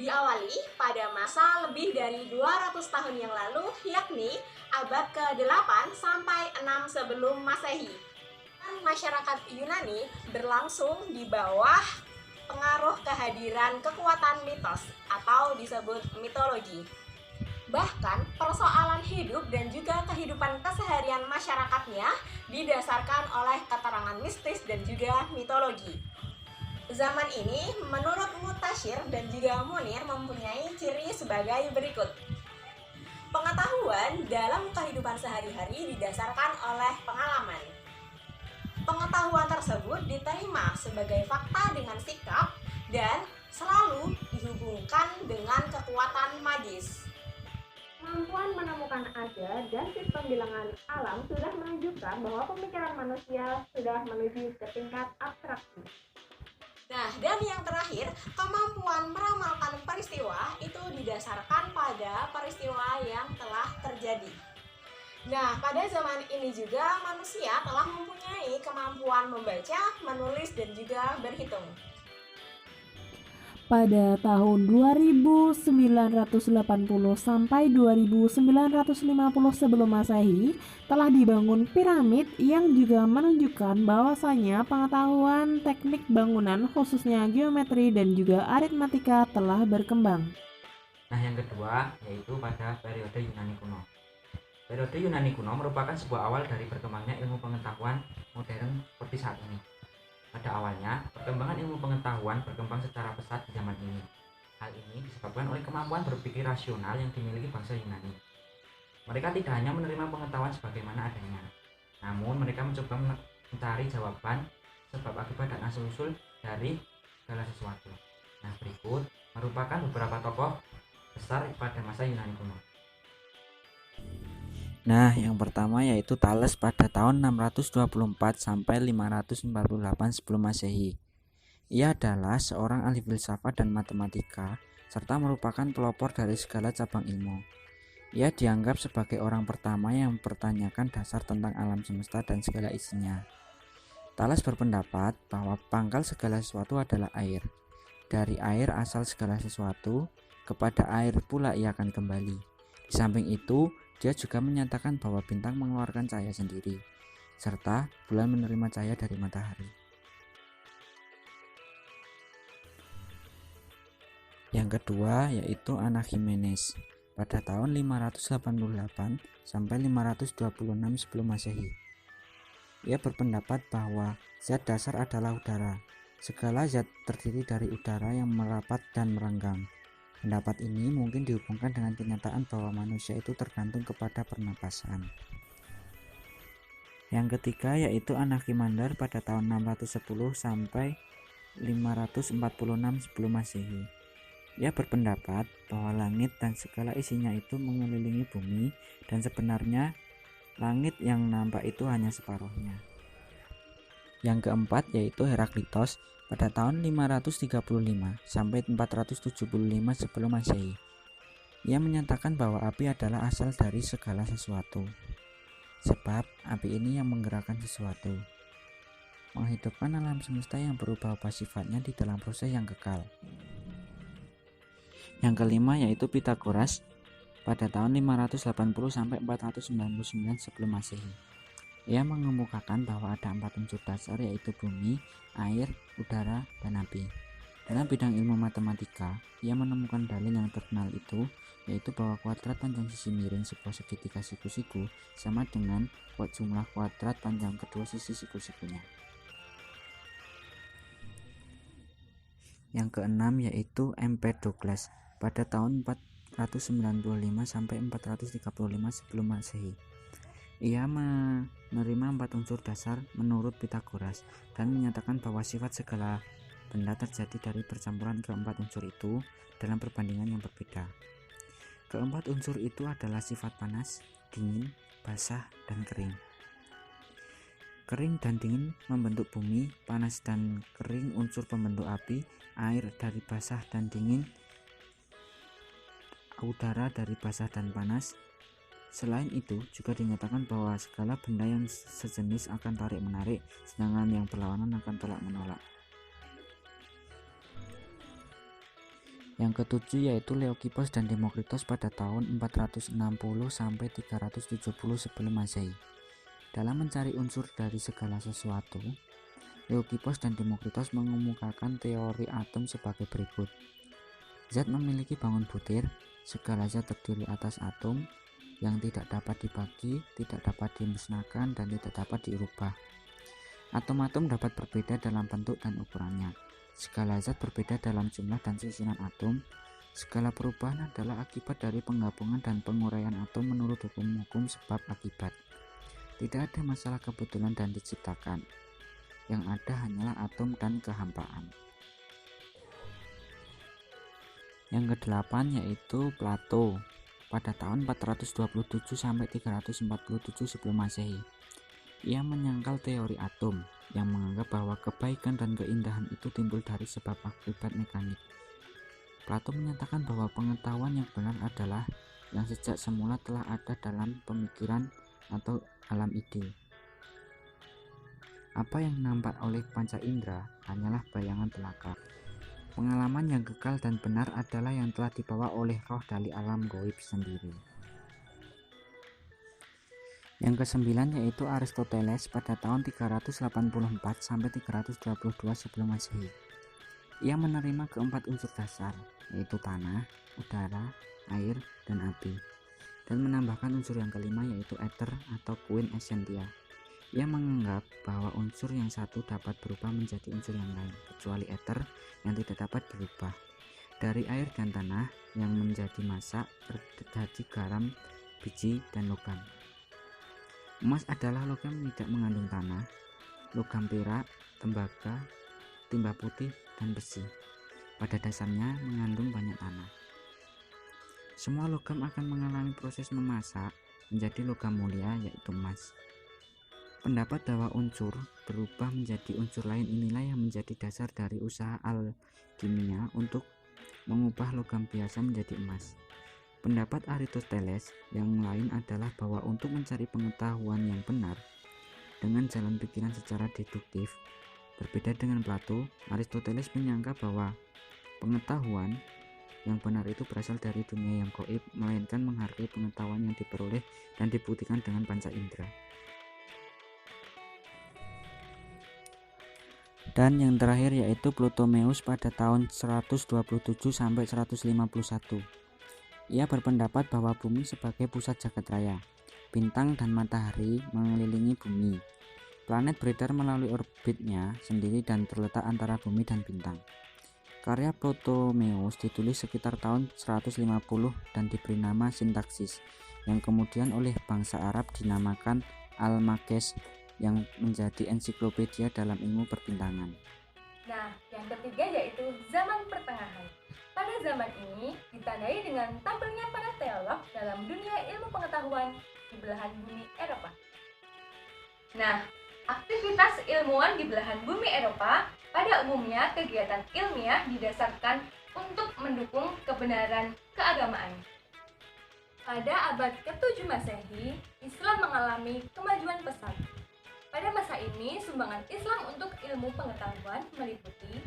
diawali pada masa lebih dari 200 tahun yang lalu, yakni abad ke-8 sampai 6 sebelum Masehi. Masyarakat Yunani berlangsung di bawah pengaruh kehadiran kekuatan mitos atau disebut mitologi. Bahkan persoalan hidup dan juga kehidupan keseharian masyarakatnya didasarkan oleh keterangan mistis dan juga mitologi. Zaman ini, menurut Mutasyir dan juga Munir mempunyai ciri sebagai berikut. Pengetahuan dalam kehidupan sehari-hari didasarkan oleh pengalaman. Pengetahuan tersebut diterima sebagai fakta dengan sikap dan selalu dihubungkan dengan kekuatan magis. Kemampuan menemukan ada dan sistem bilangan alam sudah menunjukkan bahwa pemikiran manusia sudah menuju ke tingkat abstraksi. Nah, dan yang terakhir, kemampuan meramalkan peristiwa itu didasarkan pada peristiwa yang telah terjadi. Nah, pada zaman ini juga manusia telah mempunyai kemampuan membaca, menulis, dan juga berhitung. Pada tahun 2980 sampai 2950 sebelum Masehi telah dibangun piramid yang juga menunjukkan bahwasanya pengetahuan teknik bangunan khususnya geometri dan juga aritmatika telah berkembang. Nah, yang kedua yaitu pada periode Yunani kuno. Periode Yunani kuno merupakan sebuah awal dari berkembangnya ilmu pengetahuan modern seperti saat ini. Pada awalnya, perkembangan ilmu pengetahuan berkembang secara pesat di zaman ini. Hal ini disebabkan oleh kemampuan berpikir rasional yang dimiliki bangsa Yunani. Mereka tidak hanya menerima pengetahuan sebagaimana adanya, namun mereka mencoba mencari jawaban sebab akibat dan asal-usul dari segala sesuatu. Nah, berikut merupakan beberapa tokoh besar pada masa Yunani kuno. Nah, yang pertama yaitu Thales pada tahun 624 sampai 548 sebelum Masehi. Ia adalah seorang ahli filsafat dan matematika serta merupakan pelopor dari segala cabang ilmu. Ia dianggap sebagai orang pertama yang mempertanyakan dasar tentang alam semesta dan segala isinya. Thales berpendapat bahwa pangkal segala sesuatu adalah air. Dari air asal segala sesuatu, kepada air pula ia akan kembali. Di samping itu, dia juga menyatakan bahwa bintang mengeluarkan cahaya sendiri, serta bulan menerima cahaya dari matahari. Yang kedua yaitu Anaximenes pada tahun 588 sampai 526 sebelum Masehi. Ia berpendapat bahwa zat dasar adalah udara. Segala zat terdiri dari udara yang merapat dan merenggang. Pendapat ini mungkin dihubungkan dengan kenyataan bahwa manusia itu tergantung kepada pernapasan. Yang ketiga yaitu Anaximander pada tahun 610 sampai 546 sebelum Masehi. Ia berpendapat bahwa langit dan segala isinya itu mengelilingi bumi dan sebenarnya langit yang nampak itu hanya separuhnya. Yang keempat yaitu Heraklitos pada tahun 535 sampai 475 sebelum Masehi. Ia menyatakan bahwa api adalah asal dari segala sesuatu. Sebab api ini yang menggerakkan sesuatu, menghidupkan alam semesta yang berubah-ubah sifatnya di dalam proses yang kekal. Yang kelima yaitu Pythagoras pada tahun 580 sampai 499 sebelum Masehi. Ia mengemukakan bahwa ada 4 unsur dasar yaitu bumi, air, udara, dan api. Dalam bidang ilmu matematika, ia menemukan dalil yang terkenal itu, yaitu bahwa kuadrat panjang sisi miring sebuah segitiga siku-siku sama dengan jumlah kuadrat panjang kedua sisi siku-sikunya. Yang keenam yaitu Empedokles pada tahun 495 sampai 435 sebelum Masehi. Ia menerima 4 unsur dasar menurut Pythagoras dan menyatakan bahwa sifat segala benda terjadi dari percampuran keempat unsur itu dalam perbandingan yang berbeda. Keempat unsur itu adalah sifat panas, dingin, basah, dan kering. Kering dan dingin membentuk bumi, panas dan kering unsur pembentuk api, air dari basah dan dingin, udara dari basah dan panas. Selain itu, juga dinyatakan bahwa segala benda yang sejenis akan tarik-menarik, sedangkan yang berlawanan akan tolak-menolak. Yang ketujuh yaitu Leukipos dan Demokritos pada tahun 460 sampai 370 sebelum Masehi. Dalam mencari unsur dari segala sesuatu, Leukipos dan Demokritos mengemukakan teori atom sebagai berikut. Zat memiliki bangun butir, segala zat terdiri atas atom yang tidak dapat dibagi, tidak dapat dimusnahkan, dan tidak dapat dirubah. Atom-atom dapat berbeda dalam bentuk dan ukurannya. Segala zat berbeda dalam jumlah dan susunan atom. Segala perubahan adalah akibat dari penggabungan dan penguraian atom menurut hukum-hukum sebab akibat. Tidak ada masalah kebetulan dan diciptakan. Yang ada hanyalah atom dan kehampaan. Yang kedelapan yaitu Plato pada tahun 427 sampai 347 sebelum Masehi. Ia menyangkal teori atom yang menganggap bahwa kebaikan dan keindahan itu timbul dari sebab akibat mekanik. Plato menyatakan bahwa pengetahuan yang benar adalah yang sejak semula telah ada dalam pemikiran atau alam ide. Apa yang nampak oleh panca indera hanyalah bayangan belaka. Pengalaman yang kekal dan benar adalah yang telah dibawa oleh roh dari alam gaib sendiri. Yang kesembilan yaitu Aristoteles pada tahun 384 sampai 322 sebelum Masehi. Ia menerima keempat unsur dasar, yaitu tanah, udara, air, dan api, dan menambahkan unsur yang kelima yaitu ether atau quintessentia. Ia menganggap bahwa unsur yang satu dapat berubah menjadi unsur yang lain, kecuali ether yang tidak dapat berubah. Dari air dan tanah yang menjadi masak terjadi garam, biji, dan logam. Emas adalah logam yang tidak mengandung tanah, logam perak, tembaga, timah putih, dan besi. Pada dasarnya mengandung banyak tanah. Semua logam akan mengalami proses memasak menjadi logam mulia yaitu emas. Pendapat bahwa unsur berubah menjadi unsur lain inilah yang menjadi dasar dari usaha alkimia untuk mengubah logam biasa menjadi emas. Pendapat Aristoteles yang lain adalah bahwa untuk mencari pengetahuan yang benar dengan jalan pikiran secara deduktif, berbeda dengan Plato, Aristoteles menyangka bahwa pengetahuan yang benar itu berasal dari dunia yang gaib, melainkan menghargai pengetahuan yang diperoleh dan dibuktikan dengan panca indera. Dan yang terakhir yaitu Ptolemeus pada tahun 127 sampai 151. Ia berpendapat bahwa bumi sebagai pusat jagat raya. Bintang dan matahari mengelilingi bumi. Planet beredar melalui orbitnya sendiri dan terletak antara bumi dan bintang. Karya Ptolemeus ditulis sekitar tahun 150 dan diberi nama Sintaksis, yang kemudian oleh bangsa Arab dinamakan Almagest, yang menjadi ensiklopedia dalam ilmu perbintangan. Nah, yang ketiga yaitu zaman pertengahan. Pada zaman ini ditandai dengan tampilnya para teolog dalam dunia ilmu pengetahuan di belahan bumi Eropa. Nah, aktivitas ilmuwan di belahan bumi Eropa pada umumnya kegiatan ilmiah didasarkan untuk mendukung kebenaran keagamaan. Pada abad ke-7 Masehi, Islam mengalami kemajuan pesat. Pada masa ini, sumbangan Islam untuk ilmu pengetahuan meliputi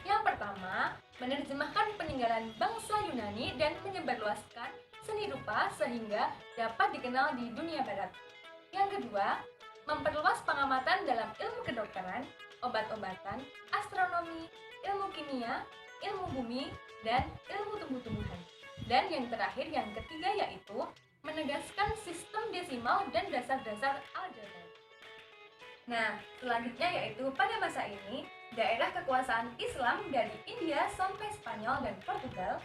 yang pertama, menerjemahkan peninggalan bangsa Yunani dan menyebarluaskan seni rupa sehingga dapat dikenal di dunia barat. Yang kedua, memperluas pengamatan dalam ilmu kedokteran, obat-obatan, astronomi, ilmu kimia, ilmu bumi, dan ilmu tumbuh-tumbuhan. Dan yang terakhir, yang ketiga yaitu menegaskan sistem desimal dan dasar-dasar aljabar. Nah, selanjutnya yaitu pada masa ini, daerah kekuasaan Islam dari India sampai Spanyol dan Portugal,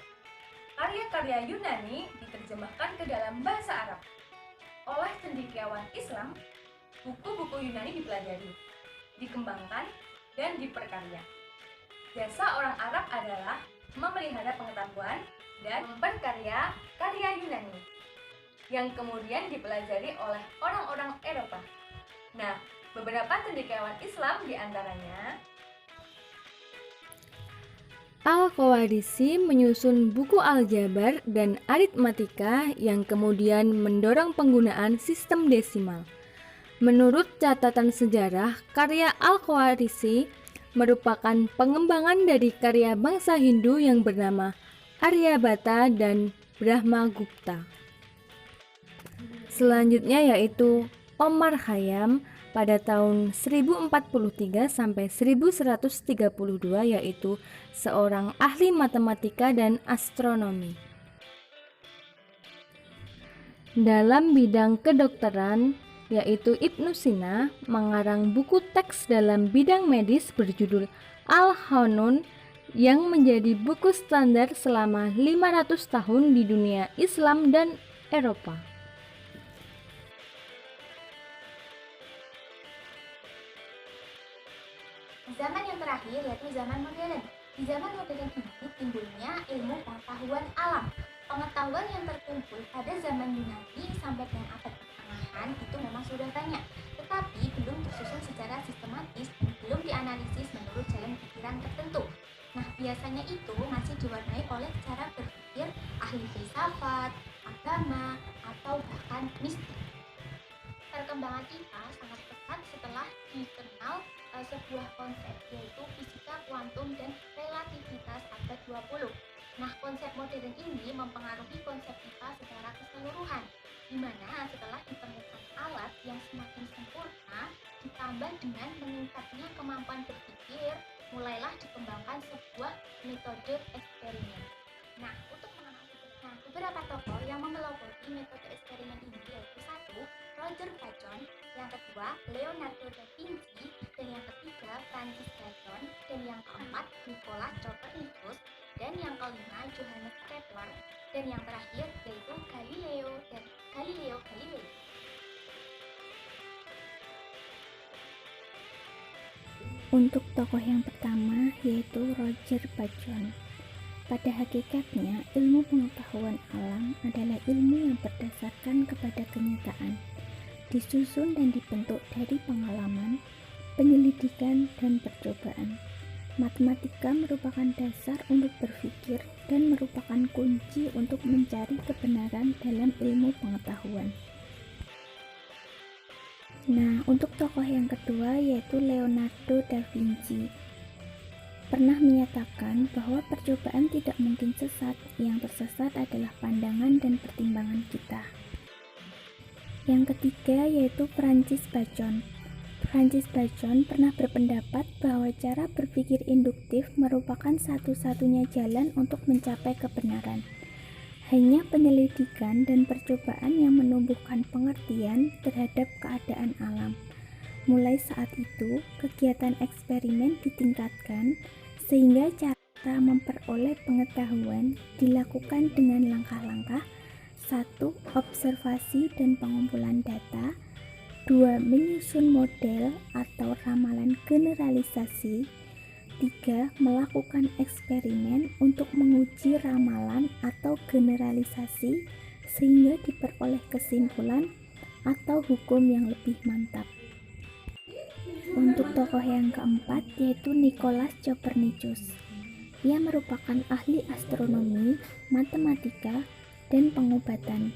karya-karya Yunani diterjemahkan ke dalam bahasa Arab. Oleh cendekiawan Islam, buku-buku Yunani dipelajari, dikembangkan, dan diperkarya. Jasa orang Arab adalah memelihara pengetahuan dan memperkarya karya Yunani, yang kemudian dipelajari oleh orang-orang Eropa. Nah, beberapa cendekiawan Islam diantaranya Al-Qawarisi menyusun buku aljabar dan aritmatika yang kemudian mendorong penggunaan sistem desimal. Menurut catatan sejarah, karya Al-Qawarisi merupakan pengembangan dari karya bangsa Hindu yang bernama Aryabhata dan Brahmagupta. Selanjutnya yaitu Omar Khayyam pada tahun 1043 sampai 1132, yaitu seorang ahli matematika dan astronomi. Dalam bidang kedokteran, yaitu Ibnu Sina mengarang buku teks dalam bidang medis berjudul Al-Qanun yang menjadi buku standar selama 500 tahun di dunia Islam dan Eropa. Zaman yang terakhir yaitu zaman modern. Di zaman modern ini timbulnya ilmu pengetahuan alam. Pengetahuan yang terkumpul pada zaman Yunani sampai dengan abad pertengahan itu memang sudah banyak, tetapi belum tersusun secara sistematis dan belum dianalisis menurut jalan pikiran tertentu. Nah, biasanya itu masih diwarnai oleh cara berpikir ahli filsafat, agama, atau bahkan mistik. Perkembangan IPA sangat pesat setelah dikenal sebuah konsep, yaitu fisika kuantum dan relativitas abad 20. Nah, konsep modern ini mempengaruhi konsep IPA secara keseluruhan, di mana setelah ditemukan alat yang semakin sempurna, ditambah dengan meningkatnya kemampuan berpikir, mulailah dikembangkan sebuah metode eksperimen. Nah, untuk mengenal beberapa tokoh yang memelopori metode eksperimen ini yaitu 1. Roger Bacon, yang kedua Leonardo da Vinci, dan yang ketiga Francis Bacon, dan yang keempat Nicolas Copernicus, dan yang kelima Johannes Kepler, dan yang terakhir yaitu Galileo Galilei. Untuk tokoh yang pertama yaitu Roger Bacon. Pada hakikatnya, ilmu pengetahuan alam adalah ilmu yang berdasarkan kepada kenyataan, disusun dan dibentuk dari pengalaman, penyelidikan, dan percobaan. Matematika merupakan dasar untuk berpikir dan merupakan kunci untuk mencari kebenaran dalam ilmu pengetahuan. Nah, untuk tokoh yang kedua yaitu Leonardo da Vinci. Pernah menyatakan bahwa percobaan tidak mungkin sesat, yang tersesat adalah pandangan dan pertimbangan kita. Yang ketiga yaitu Francis Bacon. Francis Bacon pernah berpendapat bahwa cara berpikir induktif merupakan satu-satunya jalan untuk mencapai kebenaran. Hanya penyelidikan dan percobaan yang menumbuhkan pengertian terhadap keadaan alam. Mulai saat itu, kegiatan eksperimen ditingkatkan sehingga cara memperoleh pengetahuan dilakukan dengan langkah-langkah: 1. Observasi dan pengumpulan data, 2. Menyusun model atau ramalan generalisasi, 3. Melakukan eksperimen untuk menguji ramalan atau generalisasi sehingga diperoleh kesimpulan atau hukum yang lebih mantap. Untuk tokoh yang keempat yaitu Nicolas Copernicus. Ia merupakan ahli astronomi, matematika, dan pengobatan.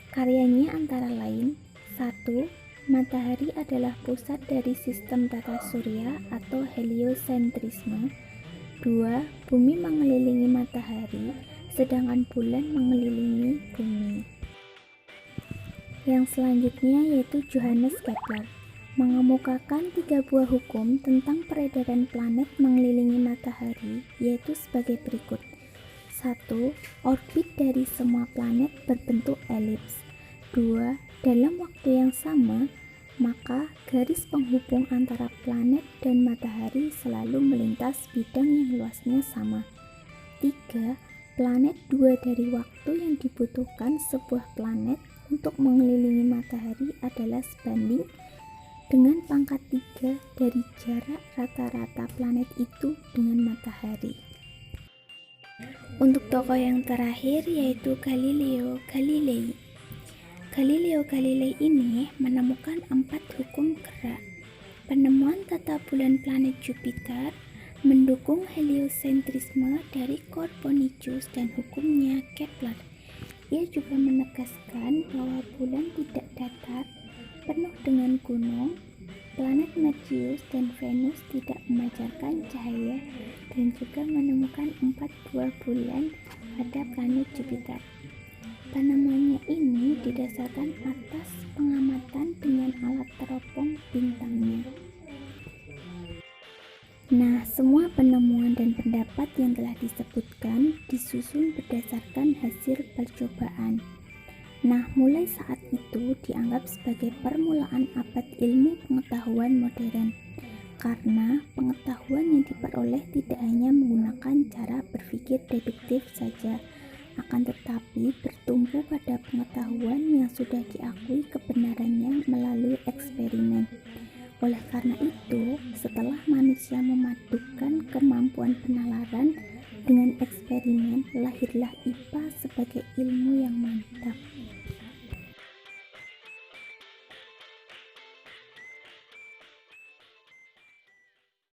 Karyanya antara lain: 1. Matahari adalah pusat dari sistem tata surya atau heliosentrisme. 2. Bumi mengelilingi matahari, sedangkan bulan mengelilingi bumi. Yang selanjutnya yaitu Johannes Kepler, mengemukakan 3 buah hukum tentang peredaran planet mengelilingi matahari, yaitu sebagai berikut. 1. Orbit dari semua planet berbentuk elips. 2. Dalam waktu yang sama, maka garis penghubung antara planet dan matahari selalu melintas bidang yang luasnya sama. 3. Planet 2 dari waktu yang dibutuhkan sebuah planet untuk mengelilingi matahari adalah sebanding dengan pangkat 3 dari jarak rata-rata planet itu dengan matahari. Untuk tokoh yang terakhir yaitu Galileo Galilei. Galileo Galilei ini menemukan 4 hukum gerak. Penemuan tata bulan planet Jupiter, mendukung heliosentrisme dari Copernicus dan hukumnya Kepler. Ia juga menegaskan bahwa bulan tidak datar, penuh dengan gunung, planet Merkurius dan Venus tidak memancarkan cahaya dan juga menemukan 4 buah bulan pada planet Jupiter. Penemuannya ini didasarkan atas pengamatan dengan alat teropong bintangnya. Nah, semua penemuan dan pendapat yang telah disebutkan disusun berdasarkan hasil percobaan. Nah, mulai saat itu dianggap sebagai permulaan abad ilmu pengetahuan modern, karena pengetahuan yang diperoleh tidak hanya menggunakan cara berpikir deduktif saja, akan tetapi bertumpu pada pengetahuan yang sudah diakui kebenarannya melalui eksperimen. Oleh karena itu, setelah manusia memadukan kemampuan penalaran dengan eksperimen, lahirlah IPA sebagai ilmu yang mantap.